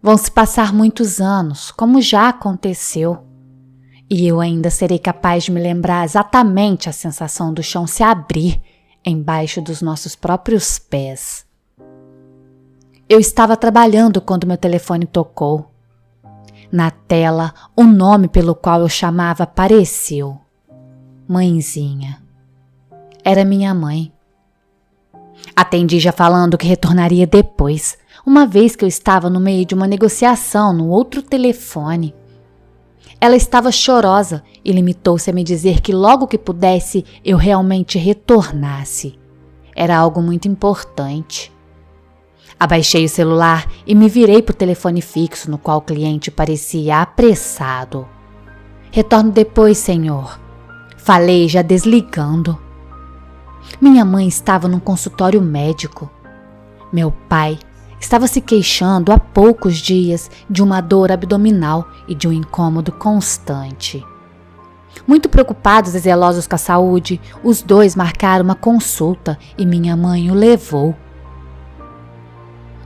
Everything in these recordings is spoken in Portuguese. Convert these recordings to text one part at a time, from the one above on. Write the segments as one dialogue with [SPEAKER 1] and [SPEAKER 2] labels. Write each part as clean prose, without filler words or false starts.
[SPEAKER 1] Vão se passar muitos anos, como já aconteceu, e eu ainda serei capaz de me lembrar exatamente a sensação do chão se abrir embaixo dos nossos próprios pés. Eu estava trabalhando quando meu telefone tocou. Na tela, o nome pelo qual eu chamava apareceu. Mãezinha. Era minha mãe. Atendi já falando que retornaria depois, uma vez que eu estava no meio de uma negociação no outro telefone. Ela estava chorosa e limitou-se a me dizer que logo que pudesse eu realmente retornasse. Era algo muito importante. Abaixei o celular e me virei para o telefone fixo no qual o cliente parecia apressado. Retorno depois, senhor. Falei já desligando. Minha mãe estava num consultório médico. Meu pai estava se queixando há poucos dias de uma dor abdominal e de um incômodo constante. Muito preocupados e zelosos com a saúde, os dois marcaram uma consulta e minha mãe o levou.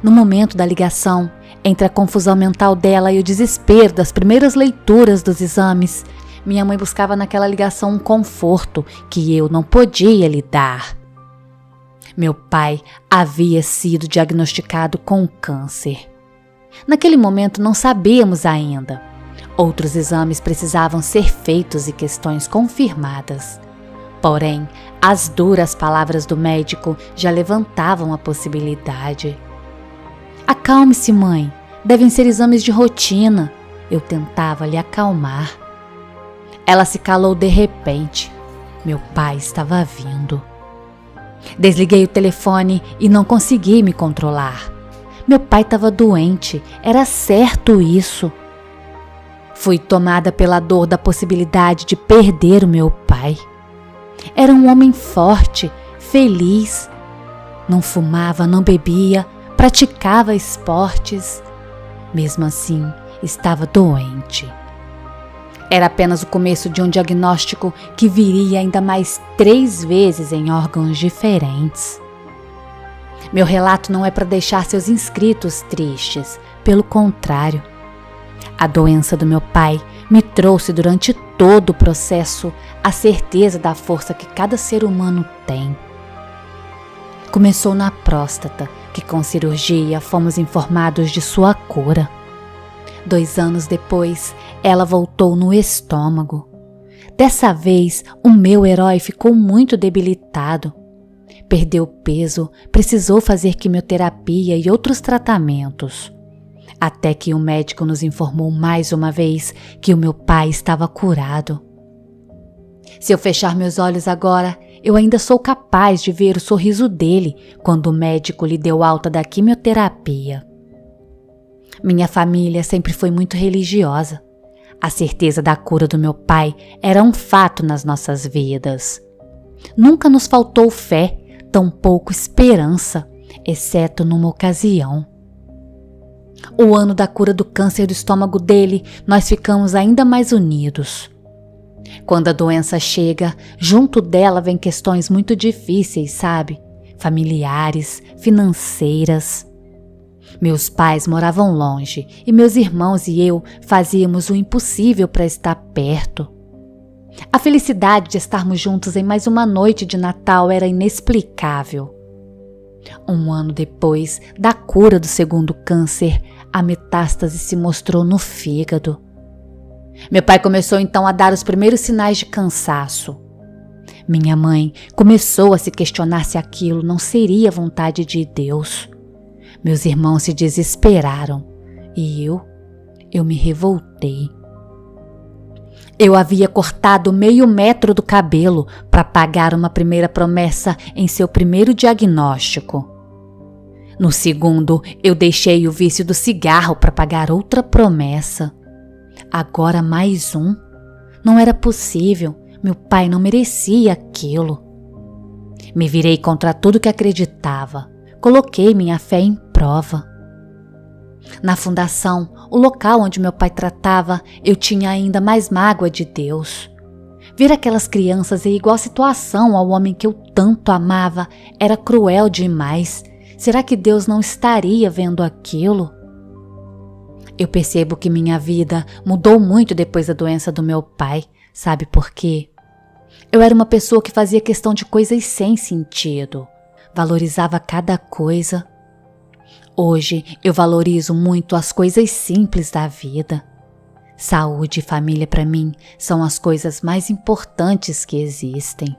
[SPEAKER 1] No momento da ligação, entre a confusão mental dela e o desespero das primeiras leituras dos exames, minha mãe buscava naquela ligação um conforto que eu não podia lhe dar. Meu pai havia sido diagnosticado com câncer. Naquele momento não sabíamos ainda. Outros exames precisavam ser feitos e questões confirmadas. Porém, as duras palavras do médico já levantavam a possibilidade. Acalme-se, mãe. Devem ser exames de rotina. Eu tentava lhe acalmar. Ela se calou de repente. Meu pai estava vindo. Desliguei o telefone e não consegui me controlar. Meu pai estava doente, era certo isso. Fui tomada pela dor da possibilidade de perder o meu pai. Era um homem forte, feliz. Não fumava, não bebia, praticava esportes. Mesmo assim, estava doente. Era apenas o começo de um diagnóstico que viria ainda mais 3 vezes em órgãos diferentes. Meu relato não é para deixar seus inscritos tristes, pelo contrário. A doença do meu pai me trouxe durante todo o processo a certeza da força que cada ser humano tem. Começou na próstata, que com cirurgia fomos informados de sua cura. 2 anos depois, ela voltou no estômago. Dessa vez, o meu herói ficou muito debilitado. Perdeu peso, precisou fazer quimioterapia e outros tratamentos. Até que o médico nos informou mais uma vez que o meu pai estava curado. Se eu fechar meus olhos agora, eu ainda sou capaz de ver o sorriso dele quando o médico lhe deu alta da quimioterapia. Minha família sempre foi muito religiosa. A certeza da cura do meu pai era um fato nas nossas vidas. Nunca nos faltou fé, tampouco esperança, exceto numa ocasião. O ano da cura do câncer do estômago dele, nós ficamos ainda mais unidos. Quando a doença chega, junto dela vem questões muito difíceis, sabe? Familiares, financeiras. Meus pais moravam longe e meus irmãos e eu fazíamos o impossível para estar perto. A felicidade de estarmos juntos em mais uma noite de Natal era inexplicável. 1 ano depois da cura do segundo câncer, a metástase se mostrou no fígado. Meu pai começou então a dar os primeiros sinais de cansaço. Minha mãe começou a se questionar se aquilo não seria vontade de Deus. Meus irmãos se desesperaram e eu me revoltei. Eu havia cortado meio metro do cabelo para pagar uma primeira promessa em seu primeiro diagnóstico. No segundo, eu deixei o vício do cigarro para pagar outra promessa. Agora mais um. Não era possível, meu pai não merecia aquilo. Me virei contra tudo que acreditava. Coloquei minha fé em prova. Na fundação, o local onde meu pai tratava, eu tinha ainda mais mágoa de Deus. Ver aquelas crianças em igual situação ao homem que eu tanto amava era cruel demais. Será que Deus não estaria vendo aquilo? Eu percebo que minha vida mudou muito depois da doença do meu pai. Sabe por quê? Eu era uma pessoa que fazia questão de coisas sem sentido. Valorizava cada coisa. Hoje eu valorizo muito as coisas simples da vida. Saúde e família para mim são as coisas mais importantes que existem.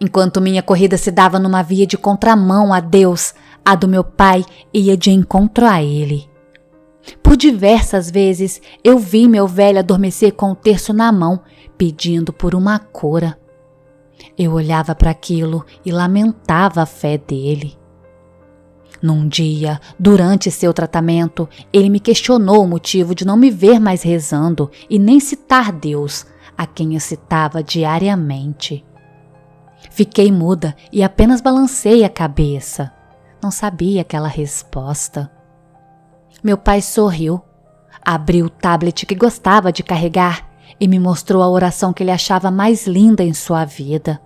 [SPEAKER 1] Enquanto minha corrida se dava numa via de contramão a Deus, a do meu pai ia de encontro a Ele. Por diversas vezes eu vi meu velho adormecer com o terço na mão, pedindo por uma cura. Eu olhava para aquilo e lamentava a fé dele. Num dia, durante seu tratamento, ele me questionou o motivo de não me ver mais rezando e nem citar Deus, a quem eu citava diariamente. Fiquei muda e apenas balancei a cabeça. Não sabia aquela resposta. Meu pai sorriu, abriu o tablet que gostava de carregar e me mostrou a oração que ele achava mais linda em sua vida.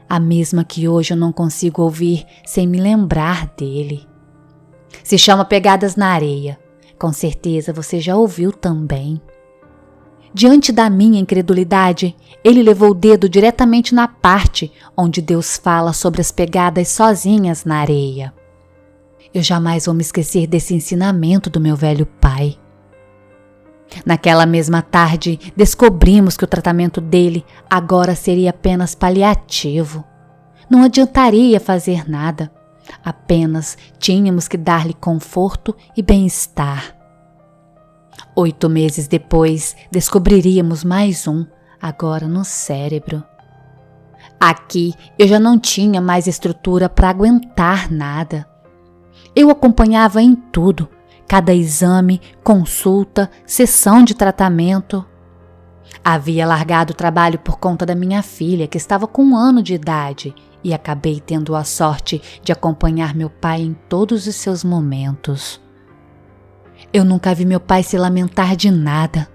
[SPEAKER 1] A mesma que hoje eu não consigo ouvir sem me lembrar dele. Se chama Pegadas na Areia. Com certeza você já ouviu também. Diante da minha incredulidade, ele levou o dedo diretamente na parte onde Deus fala sobre as pegadas sozinhas na areia. Eu jamais vou me esquecer desse ensinamento do meu velho pai. Naquela mesma tarde, descobrimos que o tratamento dele agora seria apenas paliativo. Não adiantaria fazer nada, apenas tínhamos que dar-lhe conforto e bem-estar. 8 meses depois, descobriríamos mais um, agora no cérebro. Aqui eu já não tinha mais estrutura para aguentar nada. Eu acompanhava em tudo, cada exame, consulta, sessão de tratamento. Havia largado o trabalho por conta da minha filha, que estava com 1 ano de idade, e acabei tendo a sorte de acompanhar meu pai em todos os seus momentos. Eu nunca vi meu pai se lamentar de nada.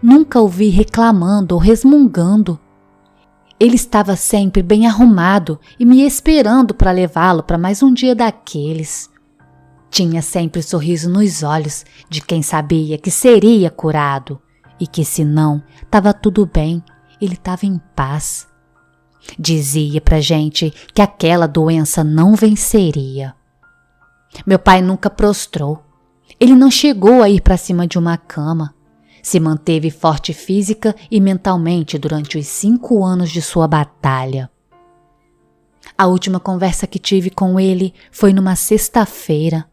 [SPEAKER 1] Nunca o vi reclamando ou resmungando. Ele estava sempre bem arrumado e me esperando para levá-lo para mais um dia daqueles. Tinha sempre sorriso nos olhos de quem sabia que seria curado e que, se não, estava tudo bem, ele estava em paz. Dizia pra gente que aquela doença não venceria. Meu pai nunca prostrou. Ele não chegou a ir para cima de uma cama. Se manteve forte física e mentalmente durante os 5 anos de sua batalha. A última conversa que tive com ele foi numa sexta-feira.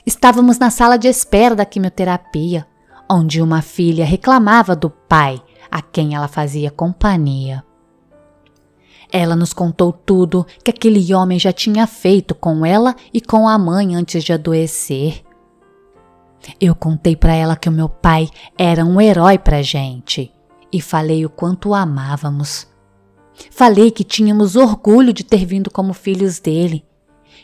[SPEAKER 1] Estávamos na sala de espera da quimioterapia, onde uma filha reclamava do pai, a quem ela fazia companhia. Ela nos contou tudo que aquele homem já tinha feito com ela e com a mãe antes de adoecer. Eu contei para ela que o meu pai era um herói pra gente e falei o quanto o amávamos. Falei que tínhamos orgulho de ter vindo como filhos dele,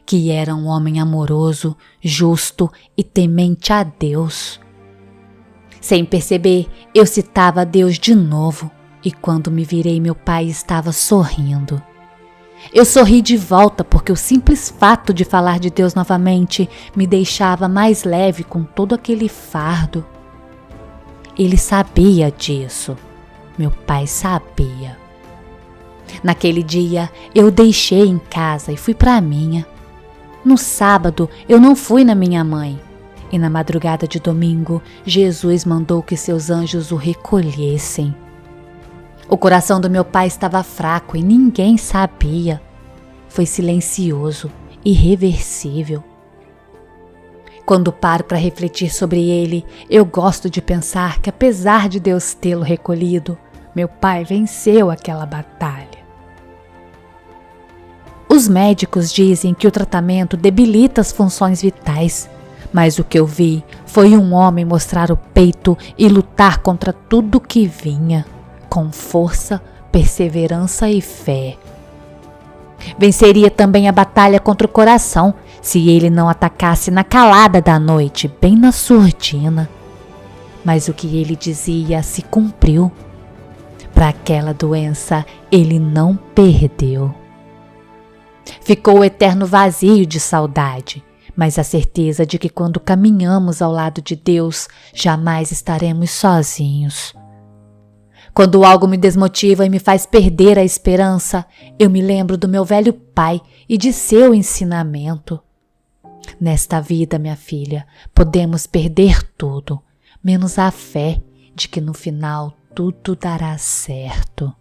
[SPEAKER 1] que era um homem amoroso, justo e temente a Deus. Sem perceber, eu citava a Deus de novo e quando me virei, meu pai estava sorrindo. Eu sorri de volta porque o simples fato de falar de Deus novamente me deixava mais leve com todo aquele fardo. Ele sabia disso. Meu pai sabia. Naquele dia, eu o deixei em casa e fui para a minha. No sábado, eu não fui na minha mãe. E na madrugada de domingo, Jesus mandou que seus anjos o recolhessem. O coração do meu pai estava fraco e ninguém sabia. Foi silencioso, irreversível. Quando paro para refletir sobre ele, eu gosto de pensar que, apesar de Deus tê-lo recolhido, meu pai venceu aquela batalha. Os médicos dizem que o tratamento debilita as funções vitais, mas o que eu vi foi um homem mostrar o peito e lutar contra tudo que vinha, com força, perseverança e fé. Venceria também a batalha contra o coração se ele não atacasse na calada da noite, bem na surdina. Mas o que ele dizia se cumpriu. Para aquela doença, ele não perdeu. Ficou o eterno vazio de saudade, mas a certeza de que quando caminhamos ao lado de Deus, jamais estaremos sozinhos. Quando algo me desmotiva e me faz perder a esperança, eu me lembro do meu velho pai e de seu ensinamento. Nesta vida, minha filha, podemos perder tudo, menos a fé de que no final tudo dará certo.